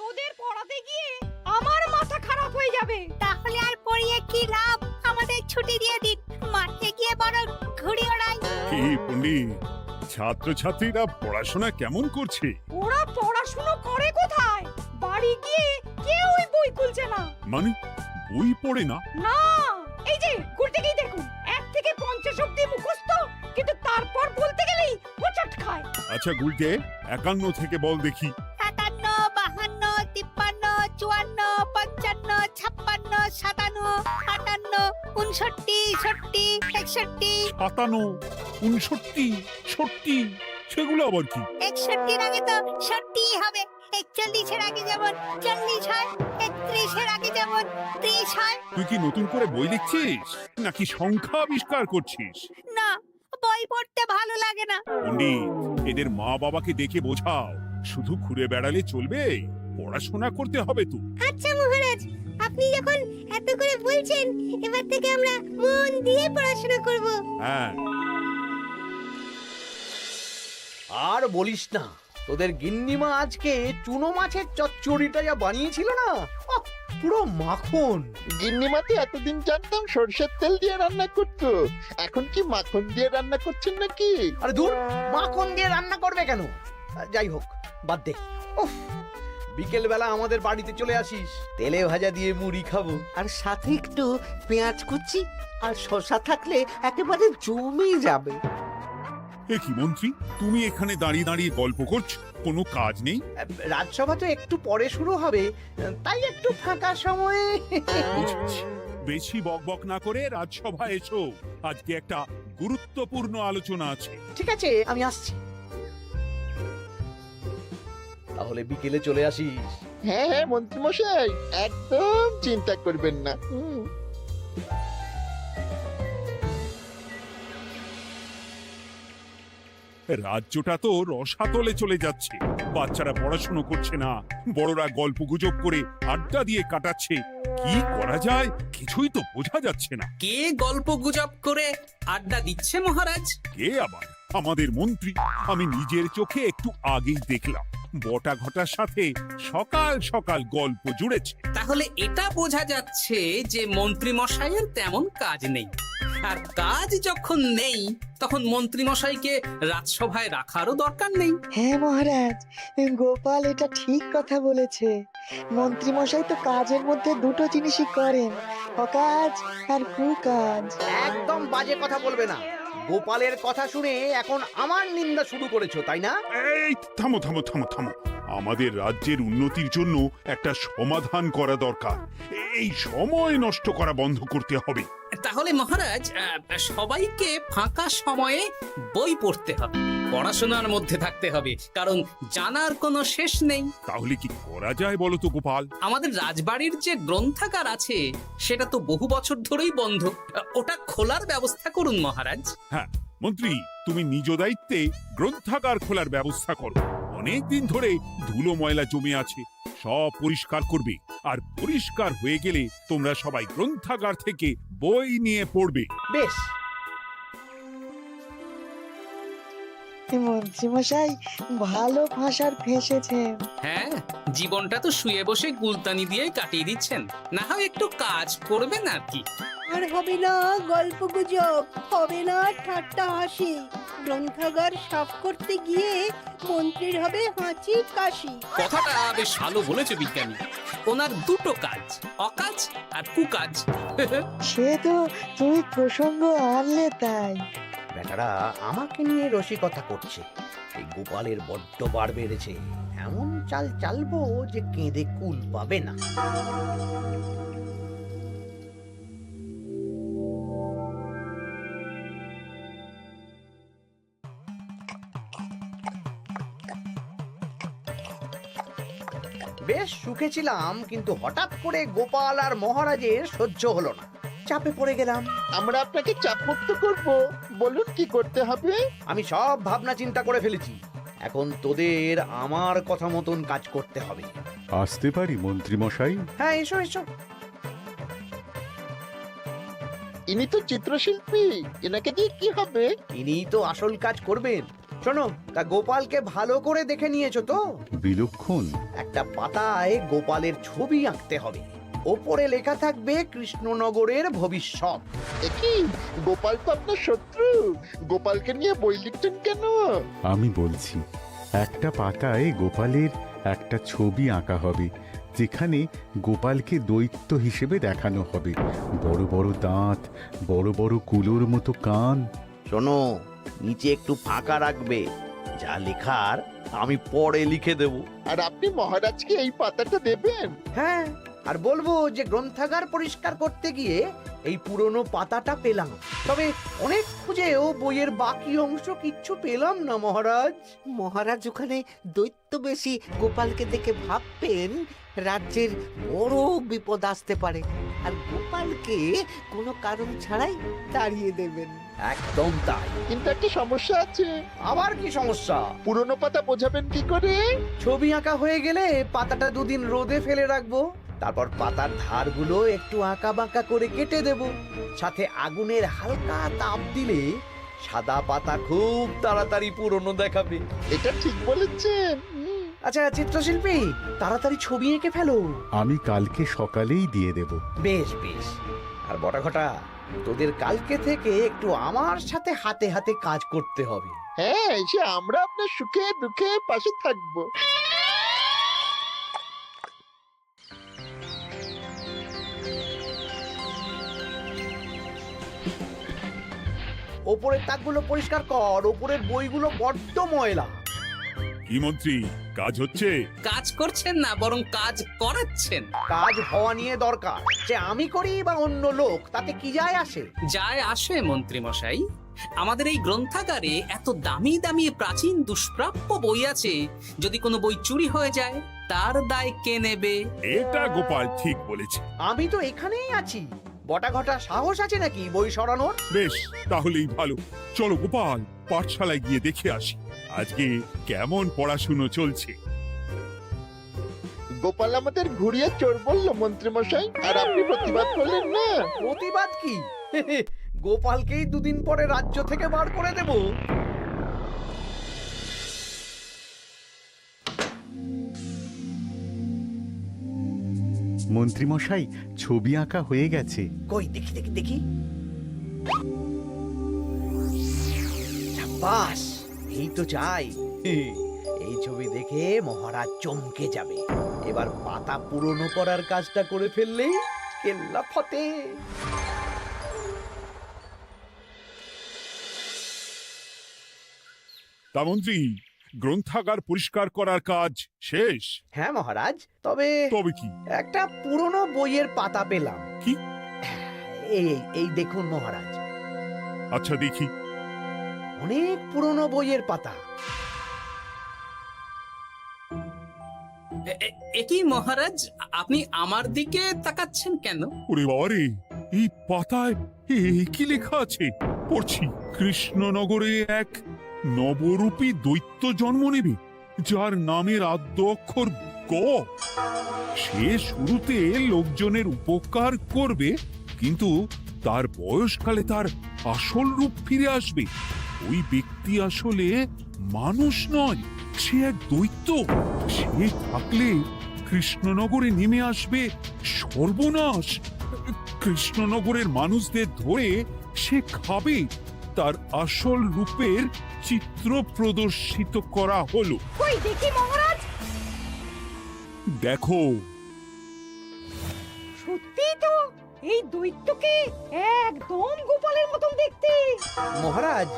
তোদের পড়াতে গিয়ে আমার মাথা খারাপ হয়ে যাবে। তাহলে আর পড়িয়ে কি লাভ? আমাদের ছুটি দিয়ে দিন, মাঠে গিয়ে বরং ঘুড়ি ওড়াই। কি পণ্ডিত, ছাত্রছাত্রীরা পড়াশোনা কেমন করছে? ওরা পড়াশুনো করে কোথায়? বাড়ি গিয়ে কেউই বই খুলছে না। মানে বই পড়ে না? না, এই যে গুলটেকেই দেখুন, 1 থেকে 50 অবধি মুখস্থ, কিন্তু তারপর বলতে গেলেই হোঁচট খায়। আচ্ছা গুলটে, 51 থেকে বল দেখি। 57, 52, 53, 54, 55, 56, 57, 58, 59, 60, 61। 57, 59, 60, সেগুলো আবার কি? 61 আগে তো 60 হবে। 41 আগে যেমন 40 হয়, 31 আগে যেমন 30 হয়। তুই কি নতুন করে বই লিখছিস নাকি সংখ্যা আবিষ্কার করছিস? না, বই পড়তে ভালো লাগে না। পণ্ডিত, এদের মা বাবাকে দেখে বোঝাও, শুধু ঘুরে বেড়ালে চলবে, পড়াশোনা করতে হবে তো। আচ্ছা মহারাজ, আপনি যখন এত করে বলছেন, এবার থেকে আমরা মন দিয়ে পড়াশোনা করব। হ্যাঁ, আর বলিস না, তোদের গিন্নিমা আজকে চুনো মাছের চচ্চড়িটা যা বানিয়েছিল না, আহ, পুরো মাখন। গিন্নিমাতে এতদিন জানতাম সরষের তেল দিয়ে রান্না করতো, এখন কি মাখন দিয়ে রান্না করছেন নাকি? আরে দূর, মাখন দিয়ে রান্না করবে কেন? যাই হোক, বাদ দে। উফ, বিকেল বেলা আমাদের বাড়িতে চলে আসিস, তেলে ভাজা দিয়ে মুড়ি খাবো। আর সাথে একটু পেঁয়াজ কুচি আর শসা থাকলে একেবারে জমে যাবে। এ কি মন্ত্রী, তুমি এখানে দাঁড়িয়ে দাঁড়িয়ে গল্প করছো, কোনো কাজ নেই? রাজসভা তো একটু পরে শুরু হবে, তাই একটু ফাঁকা সময়ে। বুঝেছি। বেশি বকবক না করে রাজসভায় এসো, আজকে একটা গুরুত্বপূর্ণ আলোচনা আছে। ঠিক আছে, আমি আসছি। তাহলে বিকেলে চলে আসিস। হ্যাঁ হ্যাঁ মন্ত্রীমশাই, একদম চিন্তা করবেন না। রাজ্যটা তো রসাতলে চলে যাচ্ছে, বাচ্চারা পড়াশুনো করছে না, বড়রা গল্প গুজব করে আড্ডা দিয়ে কাটাচ্ছে। কি করা যায় কিছুই তো বোঝা যাচ্ছে না। কে গল্প গুজব করে আড্ডা দিচ্ছে মহারাজ? কে আবার? আমাদের মন্ত্রী। আমি নিজের চোখে একটু আগেই দেখলাম, বটা ঘটার সাথে সকাল সকাল গল্প জুড়েছে। তাহলে এটা বোঝা যাচ্ছে যে মন্ত্রী মশাইয়ের তেমন কাজ নেই, আর কাজ যখন নেই তখন মন্ত্রী মশাইকে রাজসভায় রাখারও দরকার নেই। হ্যাঁ মহারাজ, গোপাল এটা ঠিক কথা বলেছে। মন্ত্রী মশাই তো কাজের মধ্যে দুটো জিনিসই করেন, অকাজ আর কুকাজ। একদম বাজে কথা বলবে না। গোপালের কথা শুনে এখন আমার নিন্দা শুরু করেছো, তাই না? এই থামো থামো থামো থামো, আমাদের রাজ্যের উন্নতির জন্য একটা সমাধান করা দরকার। এই সময় নষ্ট করা বন্ধ করতে হবে। তাহলে মহারাজ, সবাইকে ফাঁকা সময়ে বই পড়তে হবে, পড়াশোনার মধ্যে থাকতে হবে, কারণ জানার কোনো শেষ নেই। তাহলে কি করা যায় বলো তো গোপাল? আমাদের রাজবাড়ির যে গ্রন্থাগার আছে সেটা তো বহু বছর ধরেই বন্ধ, ওটা খোলার ব্যবস্থা করুন মহারাজ। হ্যাঁ মন্ত্রী, তুমি নিজ দায়িত্বে গ্রন্থাগার খোলার ব্যবস্থা করো। অনেক দিন ধরে ধুলো ময়লা জমে আছে, সব পরিষ্কার করবে, আর পরিষ্কার হয়ে গেলে তোমরা সবাই গ্রন্থাগার থেকে বই নিয়ে পড়বে। বেশ। মন্ত্রী মশাই ভালো ভাষার ফেঁসেছেন। হ্যাঁ, জীবনটা তো শুয়ে বসে গুলতানি দিয়ে কাটিয়ে দিচ্ছেন, না হয় একটু কাজ করবেন আর কি। আর হবে না গল্প গুজব, হবে না ঠাট্টা হাসি। গ্রন্থাগার সাফ করতে গিয়ে মন্ত্রীর হবে হাঁচি কাশি। কথাটা বেশ ভালো বলেছে বিজ্ঞানী। ওনার দুটো কাজ, অকাজ আর কুকাজ। সে তো তুমি প্রসঙ্গ আনলে তাই। বেটারা আমাকে নিয়ে রসিকতা করছে। এই গোপালের বড্ড বার বেড়েছে, এমন চাল চালবো যে কেঁদে কুল পাবে না। বেশ সুখে ছিলাম, কিন্তু হঠাৎ করে গোপাল আর মহারাজের সহ্য হলো না, চাপে পড়ে গেলাম। আমরা আপনাকে চাপমুক্ত করব, বলুন কি করতে হবে? আমি সব ভাবনা চিন্তা করে ফেলেছি, এখন তোদের আমার কথা মতন কাজ করতে হবে। আসতে পারি মন্ত্রী মশাই? হ্যাঁ, এসো এসো। ইনি তো চিত্রশিল্পী, এনাকে দিয়ে কি হবে? ইনিই তো আসল কাজ করবেন। শোনো, তা গোপালকে ভালো করে দেখে নিয়েছো তো? বিলক্ষণ। একটা পাতায় গোপালের ছবি আঁকতে হবে, ওপরে লেখা থাকবে কৃষ্ণনগরের ভবিষ্যৎ। কি গোপাল তো আপনার শত্রু, গোপালকে নিয়ে বই লিখতেন কেন? আমি বলছি, একটা পাতায় গোপালের একটা ছবি আঁকা হবে, যেখানে গোপালকে দৈত্য হিসেবে দেখানো হবে। বড় বড় দাঁত, বড় বড় কুলোর মতো কান। শোনো, নিচে একটু ফাঁকা রাখবে, যা লেখার আমি পরে লিখে দেব। আর আপনি মহারাজকে এই পাতাটা দেবেন? হ্যাঁ, আর বলবো যে গ্রন্থাগার পরিষ্কার করতে গিয়ে এই পুরনো পাতাটা পেলাম, তবে অনেক খুঁজেও বইয়ের বাকি অংশ কিচ্ছু পেলাম না মহারাজ। মহারাজ ওখানে দৈত্য বেশি গোপালকে দেখে ভাববেন রাজ্যের বড় বিপদ আসতে পারে, আর গোপালকে কোনো কারণ ছাড়াই তাড়িয়ে দেবেন। একদম তাই। কিন্তু একটা সমস্যা আছে। আবার কি সমস্যা? পুরনো পাতা বোঝাবেন কি করে? ছবি আঁকা হয়ে গেলে পাতাটা দুদিন রোদে ফেলে রাখবো, তারপর পাতার ধারগুলো একটু আঁকা বাঁকা করে কেটে দেব, সাথে আগুনের হালকা তাপ দিলে সাদা পাতা খুব তাড়াতাড়ি পুরনো দেখাবে। এটা ঠিক বলেছেন। আচ্ছা চিত্রশিল্পী, তাড়াতাড়ি ছবি এঁকে ফেলো। আমি কালকে সকালেই দিয়ে দেব। বেশ বেশ। আর বড় ঘটা, তোদের কালকে থেকে একটু আমার সাথে হাতে হাতে কাজ করতে হবে। হ্যাঁ, সে আমরা আপনার সুখে দুঃখে পাশে থাকবো। ওপরের তাকগুলো পরিষ্কার কর, ওপরের বইগুলো বড্ড ময়লা। কি মন্ত্রী, কাজ হচ্ছে? কাজ করছেন না, বরং কাজ করাচ্ছেন। কাজ হওয়া নিয়ে দরকার, যে আমি করি বা অন্য লোক, তাতে কি যায় আসে? যায় আসে মন্ত্রী মশাই। আমাদের এই গ্রন্থাগারে এত দামি দামি প্রাচীন দুষ্প্রাপ্য বই আছে, যদি কোনো বই চুরি হয়ে যায় তার দায় কে নেবে? এটা গোপাল ঠিক বলেছে। আমি তো এখানেই আছি, বটা ঘটা সাহস আছে নাকি বই সরানোর? বেশ, তাহলেই ভালো। চলো গোপাল, পাঠশালায় গিয়ে দেখে আসি আজকে কেমন পড়াশুনো চলছে। গোপাল আমাদের ঘুরিয়ে চোর বললো মন্ত্রী মশাই, আর আপনি প্রতিবাদ করলেন না। প্রতিবাদ কি? গোপালকেই দুদিন পরে রাজ্য থেকে বার করে দেব। মন্ত্রীমশাই, ছবি আঁকা হয়ে গেছে। কই দেখি দেখি দেখি। বাস, এই তো চাই। এই ছবি দেখে মহারাজ চমকে যাবে। এবার পাতা পুরনো করার কাজটা করে ফেললেই কেল্লা ফতে। তা মন্ত্রী, গ্রন্থাগার পরিষ্কার করার কাজ শেষ? হ্যাঁ মহারাজ, তবে তবে কি? একটা পুরনো বইয়ের পাতা পেলাম। কি? এই এই দেখুন মহারাজ, আচ্ছা দেখি। অনেক পুরনো বইয়ের পাতা। একই মহারাজ, আপনি আমার দিকে তাকাচ্ছেন কেন? ওরে বাবারে, এই পাতায় কি লেখা আছে? পড়ছি, কৃষ্ণনগরে এক নবরূপী দৈত্য জন্ম নেবে, যার নামের আদ্য অক্ষর গ। সে শুরুতে লোকজনের উপকার করবে, কিন্তু তার বয়সকালে তার আসল রূপ ফিরে আসবে। ওই ব্যক্তি আসলে মানুষ নয়, সে এক দৈত্য। সে থাকলে কৃষ্ণনগরে নেমে আসবে সর্বনাশ। কৃষ্ণনগরের মানুষদের ধরে সে খাবে। তার আসল রূপের চিত্র প্রদর্শিত করা হলো। কই দেখি মহারাজ। দেখো, সত্যি তো, এই দৈত্যকে একদম গোপালের মতন দেখতে। মহারাজ,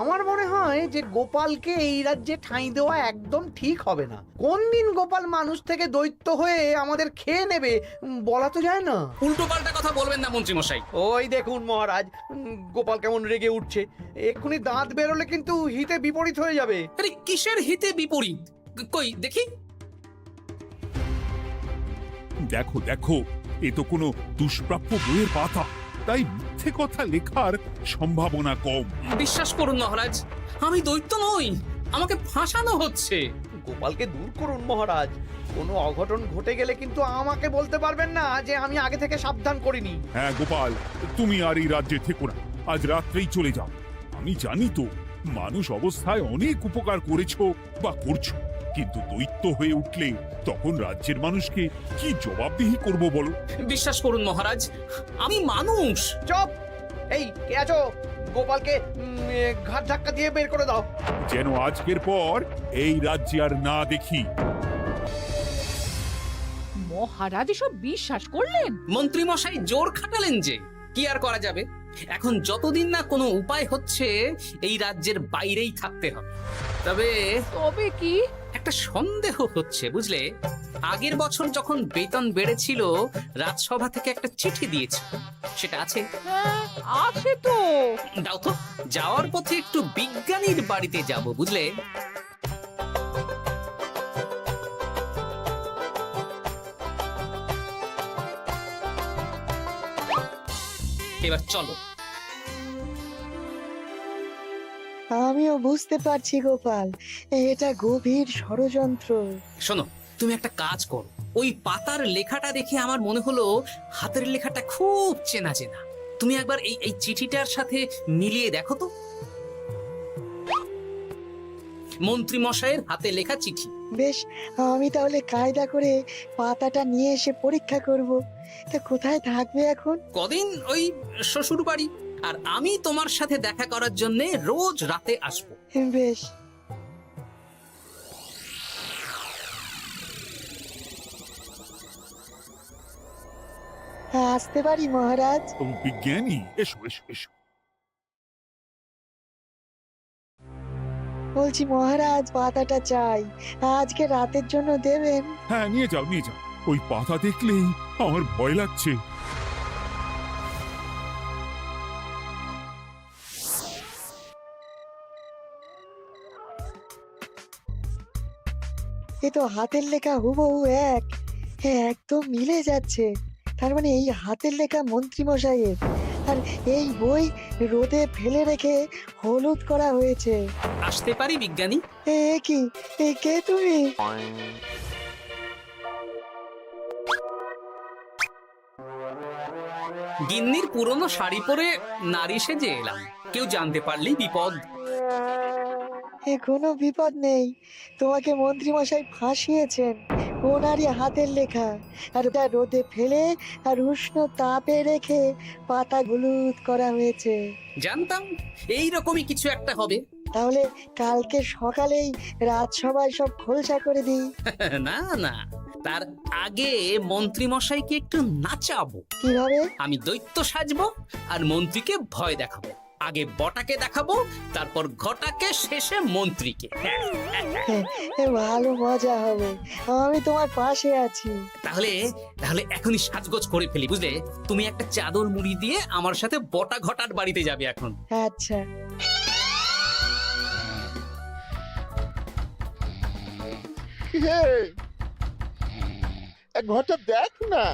আমার মনে হয় যে গোপালকে এই রাজ্যে ঠাঁই দেওয়া একদম ঠিক হবে না। কোন দিন গোপাল মানুষ থেকে দৈত্য হয়ে আমাদের খেয়ে নেবে বলা তো যায় না। উল্টো পাল্টা কথা বলবেন না মন্ত্রী মশাই। ওই দেখুন মহারাজ, গোপাল কেমন রেগে উঠছে। এক্ষুনি দাঁত বেরোলে কিন্তু হিতে বিপরীত হয়ে যাবে। আরে কিসের হিতে বিপরীত? কই দেখি। দেখো দেখো, এ তো কোনো দুষ্প্রাপ্য বইয়ের পাতা, তাই মিথ্যে কথা লেখার সম্ভাবনা কম। বিশ্বাস করুন মহারাজ, আমি দৈত্য নই, আমাকে ফাঁসানো হচ্ছে। গোপালকে দূর করুন মহারাজ। কোনো অঘটন ঘটে গেলে কিন্তু আমাকে বলতে পারবেন না যে আমি আগে থেকে সাবধান করিনি। হ্যাঁ গোপাল, তুমি আর এই রাজ্যে থেকো না, আজ রাত্রেই চলে যাও। আমি জানি তো মানুষ অবস্থায় অনেক উপকার করেছো বা করছো, কিন্তু দৈত্য হয়ে উঠলে তখন রাজ্যের মানুষকে কি জবাবদিহি করব বলো? বিশ্বাস করুন মহারাজ, আমি মানুষ। চুপ! এই কে আছো? গোপালকে ঘাট ধাক্কা দিয়ে বের করে দাও। যেন আজকের পর এই রাজ্যে আর না দেখি। মহারাজ এসব বিশ্বাস করলেন? মন্ত্রী মশাই জোর খাটালেন যে, কি আর করা যাবে। এখন যতদিন না কোনো উপায় হচ্ছে, এই রাজ্যের বাইরেই থাকতে হবে। তবে কি? একটা সন্দেহ হচ্ছে বুঝলে। আগের বছর যখন বেতন বেড়েছিল, রাজসভা থেকে একটা চিঠি দিয়েছে, সেটা আছে? হ্যাঁ, আছে তো। দাও তো, যাওয়ার পথে একটু বিজ্ঞানীর বাড়িতে যাব বুঝলে। এবার চলো। আমিও বুঝতে পারছি গোপাল, এটা গভীর ষড়যন্ত্র। শোনো, তুমি একটা কাজ করো। ওই পাতার লেখাটা দেখে আমার মনে হলো হাতের লেখাটা খুব চেনা চেনা। তুমি একবার এই চিঠিটার সাথে মিলিয়ে দেখো তো। মন্ত্রী মশাইয়ের হাতে লেখা চিঠি। বেশ, আমি তাহলে কায়দা করে পাতাটা নিয়ে এসে পরীক্ষা করব। তা কোথায় থাকবে এখন? কদিন ওই শ্বশুর বাড়ি, আর আমি তোমার সাথে দেখা করার জন্য রোজ রাতে আসবো। বেশ। আসতে পারি মহারাজ? ও বিজ্ঞানী, এসো এসো এসো। বলছি মহারাজ, পাতাটা চাই, আজকে রাতের জন্য দেবেন? হ্যাঁ, নিয়ে যাও নিয়ে যাও। ওই পাতা দেখলেই আমার ভয় লাগছে। এ তো হাতের লেখা হুবহু এক। একদম মিলে যাচ্ছে। তার মানে এই হাতের লেখা মন্ত্রী মশাইয়ের, আর এই বই রোদে ফেলে রেখে হলুদ করা হয়েছে। আসতে পারি বিজ্ঞানী? এ কি, এ কে তুমি? গিন্নির পুরনো শাড়ি পরে নারী সেজে এলাম, কেউ জানতে পারলেই বিপদ। এ কোনো বিপদ নেই, তোমাকে মন্ত্রী মশাই ফাঁসিয়েছেন। ওনারই হাতের লেখা, আর ওটা রোদে ফেলে আর উষ্ণ তাপে রেখে পাতা হলুদ করা হয়েছে। জানতাম এইরকমই কিছু একটা হবে। তাহলে কালকে সকালেই রাজসভায় সব খোলসা করে দিই। না না, তার আগে মন্ত্রী মশাইকে একটু নাচাবো। কিভাবে? আমি দৈত্য সাজবো আর মন্ত্রীকে ভয় দেখাবো। আগে বটাকে দেখাবো, তারপর ঘটাকে, শেষে মন্ত্রীকে। এ ভালো মজা হবে, আমি তোমার পাশে আছি। তাহলে তাহলে এখনই সাজগোজ করে ফেলি বুঝলে। তুমি একটা চাদর মুড়ি দিয়ে আমার সাথে বটা ঘটার বাড়িতে যাবে এখন। আচ্ছা। হে, এক ঘটা দেখ না।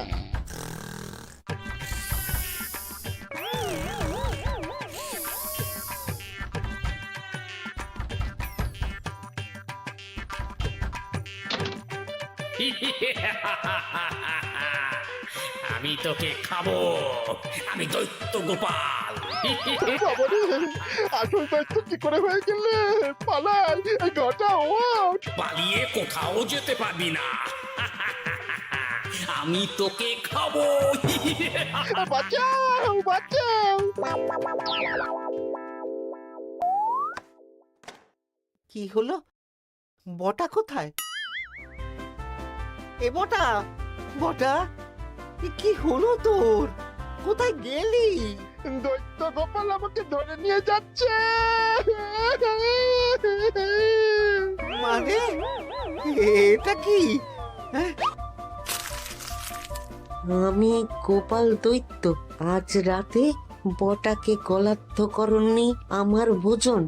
আমি তোকে খাবো, আমি দৈত্য গোপাল। বাবারে, আসল দায়িত্ব কি করে হয়ে গেলে? পালাই, এই ঘটা ওঠ। পালিয়ে কোথাও যেতে পারবি না, আমি তোকে খাবো। বাঁচাও বাঁচাও। কি হলো? বটা কোথায়? এ বটা, বটা, এ কি হলো তোর? কোথায় গেলি? দৈত্য গোপাল আমাকে ধরে নিয়ে যাচ্ছে। মানে এটা কি? আমি গোপাল দৈত্য, আজ রাতে বটাকে গলাদ্ধ করনি আমার ভোজন,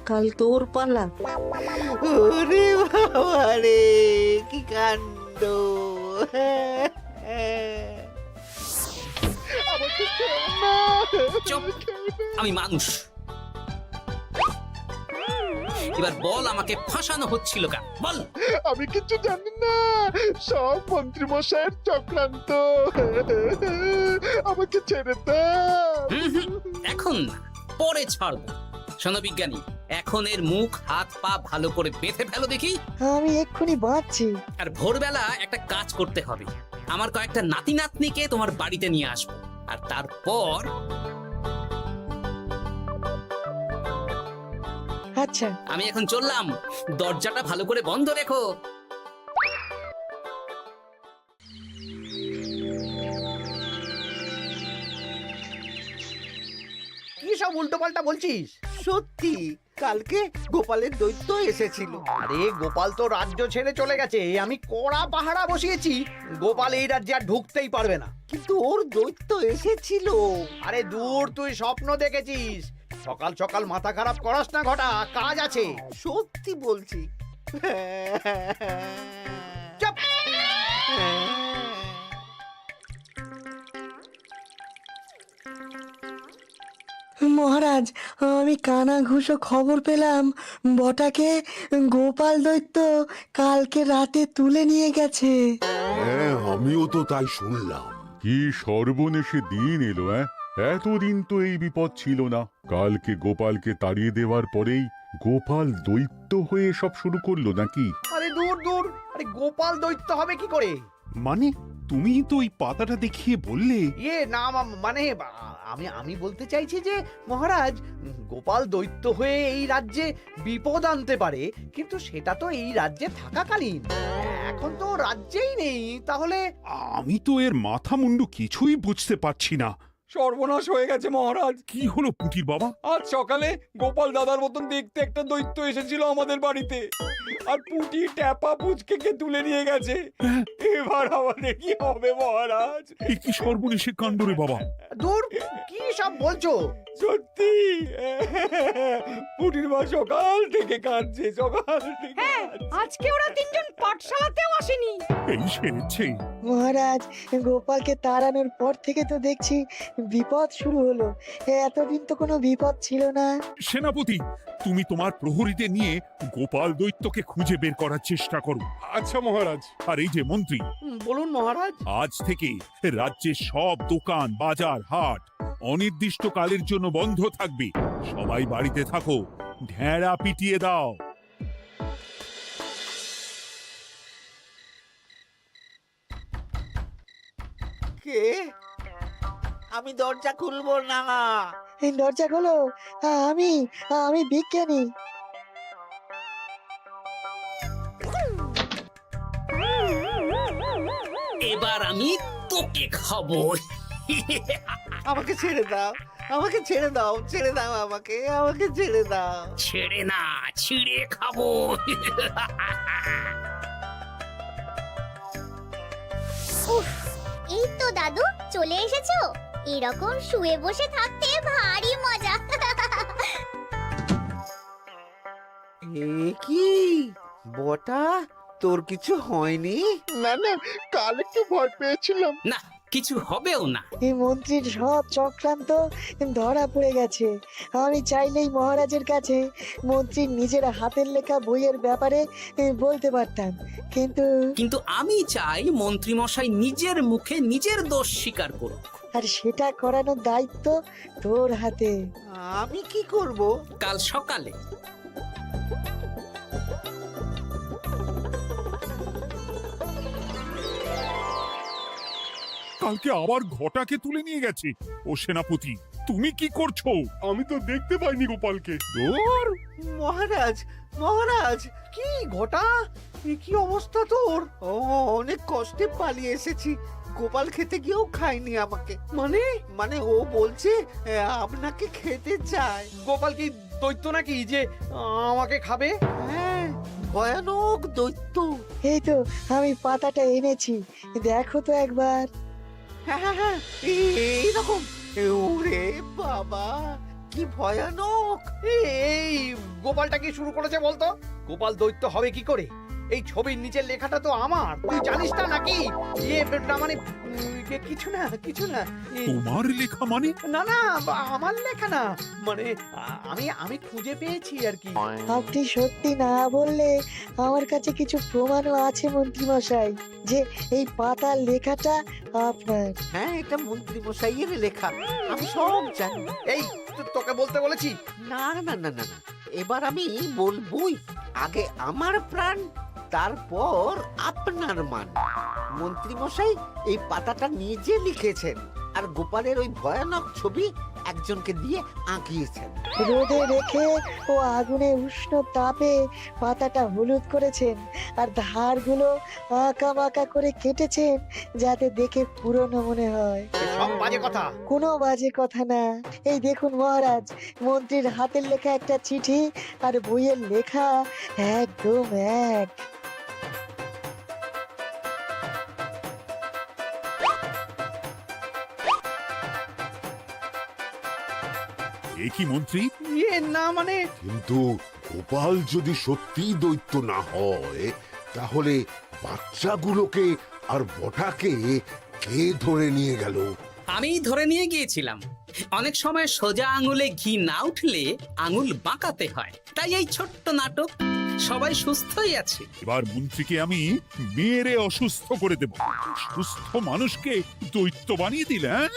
কাল তোর পালা। ওরে বাবা রে, কি কাণ্ড! আমাকে খেও না। চুপ, আমি মানুষ। এবার বল, আমাকে ফাঁসানো হচ্ছিল কেন? বল। আমি কিছু জানি না, সব মন্ত্রী মশাইয়ের চক্রান্ত। আমাকে ছেড়ে দাও। এখন না, পরে ছাড়বো। শোনো বিজ্ঞানী, এখন এর মুখ হাত পা ভালো করে বেঁধে ফেলো দেখি। আমি এক্ষুনি বাঁচছি। আর ভোরবেলা একটা কাজ করতে হবে, আমার কয়েকটা নাতি নাতনিকে তোমার বাড়িতে নিয়ে আসবো, আর তারপর আচ্ছা, আমি এখন চললাম, দরজাটা ভালো করে বন্ধ রেখো। কি সব উল্টো পাল্টা বলছিস? সত্যি কালকে গোপালের দৈত্য এসেছিল। আরে গোপাল তো রাজ্য ছেড়ে চলে গেছে, আমি কড়া পাহারা বসিয়েছি। গোপাল এই রাজ্যে আর ঢুকতেই পারবে না। কিন্তু ওর দৈত্য এসেছিল। আরে দূর, তুই স্বপ্ন দেখেছিস। সকাল সকাল মাথা খারাপ করাস না ঘটা, কাজ আছে। সত্যি বলছি। চুপ! মহারাজ, আমি কানা ঘুষো খবর পেলাম বটাকে গোপাল দৈত্য কালকে রাতে তুলে নিয়ে গেছে। হ্যাঁ, আমিও তো তাই শুনলাম। কি সর্বনেশে দিন এলো! এতদিন তো এই বিপদ ছিল না। কালকে গোপালকে তাড়িয়ে দেওয়ার পরেই গোপাল দৈত্য হয়ে সব শুরু করলো নাকি? আরে দূর দূর, আরে গোপাল দৈত্য হবে কি করে? মানে তুমি তো ওই পাতাটা দেখিয়ে বললে। না মানে আমি বলতে চাইছি যে মহারাজ, গোপাল দৈত্য হয়ে এই রাজ্যে বিপদ আনতে পারে, কিন্তু সেটা তো এই রাজ্যে থাকাকালীন। এখন তো রাজ্যেই নেই, তাহলে আমি তো এর মাথা মুন্ডু কিছুই বুঝতে পারছি না। সর্বনাশ হয়ে গেছে মহারাজ। কি হলো পুটির বাবা? আজ সকালে গোপাল দাদার মতন দেখতে একটা দৈত্য এসেছিল আমাদের বাড়িতে, আর পুটি ট্যাপা পুচকে তুলে নিয়ে গেছে। এবার আমাদের কি হবে মহারাজ? এ কি সর্বনেশে কাণ্ড রে বাবা! দূর, কি সব বলছো? সত্যি পুটির মা সকাল থেকে কাঁদছে, সকাল থেকে হ্যাঁ, আজকে ওরা তিনজন পাঠশালাতেও আসেনি। এই সেরেছে। মহারাজ, গোপালকে তাড়ানোর পর থেকে তো দেখছি বিপদ শুরু হলো। এতদিন তো কোনো বিপদ ছিল না। সেনাপতি, তুমি তোমার প্রহরীদের নিয়ে গোপাল দৈত্যকে খুঁজে বের করার চেষ্টা করো। আচ্ছা মহারাজ। আর এই যে মন্ত্রী, বলুন মহারাজ। আজ থেকে রাজ্যের সব দোকান, বাজার, হাট অনির্দিষ্টকালের জন্য বন্ধ থাকবে। সবাই বাড়িতে থাকো, ঢেঁড়া পিটিয়ে দাও। কে? আমি দরজা খুলবো না। এই দরজা খোলো, আমি আমি বিজ্ঞানী। এবার আমি তোকে খাবো। আমাকে ছেড়ে দাও, আমাকে ছেড়ে দাও, ছেড়ে দাও, আমাকে আমাকে ছেড়ে দাও। ছেড়ে না, ছিঁড়ে খাবো। এই তো দাদু চলে এসেছো। এরকম শুয়ে বসে থাকতে ভারী মজা। এ কি বটা, তোর কিছু হয়নি? না না, কাল একটু ভয় পেয়েছিলাম। না, কিছু হবেও না। এই মন্ত্রীর সব চক্রান্ত ধরা পড়ে গেছে। আমি চাইলেই মহারাজের কাছে মন্ত্রীর নিজের হাতের লেখা বইয়ের ব্যাপারে বলতে পারতাম, কিন্তু কিন্তু আমি চাই মন্ত্রী মশাই নিজের মুখে নিজের দোষ স্বীকার করুক। আর সেটা করানোর দায়িত্ব তোর হাতে। আমি কি করব? কাল সকালে কালকে আবার ঘটাকে তুলে নিয়ে গেছে। ও সেনাপতি, তুমি কি করছো? আমি তো দেখতে পাইনি গোপালকে। দূর, মহারাজ, মহারাজ, কি ঘটা, এ কি অবস্থা তোর? ও অনেক কষ্টে পালিয়ে এসেছি। গোপাল খেতে গিয়েও খায়নি আমাকে। মানে মানে ও বলছে আপনাকে খেতে চায়। গোপাল কি দৈত্য নাকি যে আমাকে খাবে? হ্যাঁ, ভয়ানক দৈত্য। এই তো আমি পাতাটা এনেছি, দেখো তো একবার। হ্যাঁ হ্যাঁ হ্যাঁ, এইরকম। ওরে বাবা, কি ভয়ানক! এই গোপালটা কি শুরু করেছে বলতো? গোপাল দৈত্য হবে কি করে? এই ছবির নিচের লেখাটা তো আমার, তুই জানিস না নাকি? না মানে কিছু না, কিছু না। তোমার লেখা মানে? না না, আমার লেখা না, মানে আমি খুঁজে পেয়েছি আর কি। আপনি সত্যি না বললে আমার কাছে কিছু প্রমাণও আছে মন্ত্রী মশাই, যে এই পাতার লেখাটা আপনার। হ্যাঁ, এটা মন্ত্রী মশাইয়ের লেখা, আমি সব জানি। এই তোকে বলতে বলেছি। না না না না না, এবার আমি বলবই, আগে আমার প্রাণ, তারপর আপনার মান। মন্ত্রী মশাই এই পাতাটা নিজে লিখেছেন আর গোপালের ওই ভয়ানক ছবি একজনকে দিয়ে আঁকিয়েছেন। রোদে রেখে ও আগুনে উষ্ণ তাপে পাতাটা হলুদ করেছেন আর ধারগুলো আঁকা বাঁকা করে কেটেছেন যাতে দেখে পুরনো মনে হয়। সব বাজে কথা। কোনো বাজে কথা না। এই দেখুন মহারাজ, মন্ত্রীর হাতের লেখা একটা চিঠি আর বইয়ের লেখা একদম এক। এ কি মন্ত্রী? না মানে কিন্তু গোপাল যদি সত্যি দৈত্য না হয় তাহলে বাচ্চাগুলোকে আর বটাকে কে ধরে নিয়ে গেল? আমি ধরে নিয়ে গিয়েছিলাম। অনেক সময় সোজা আঙুলে ঘি না উঠলে আঙুল বাঁকাতে হয়, তাই এই ছোট্ট নাটক। সবাই সুস্থই আছে। এবার মন্ত্রীকে আমি মেরে অসুস্থ করে দেব। সুস্থ মানুষকে দৈত্য বানিয়ে দিলে, হ্যাঁ?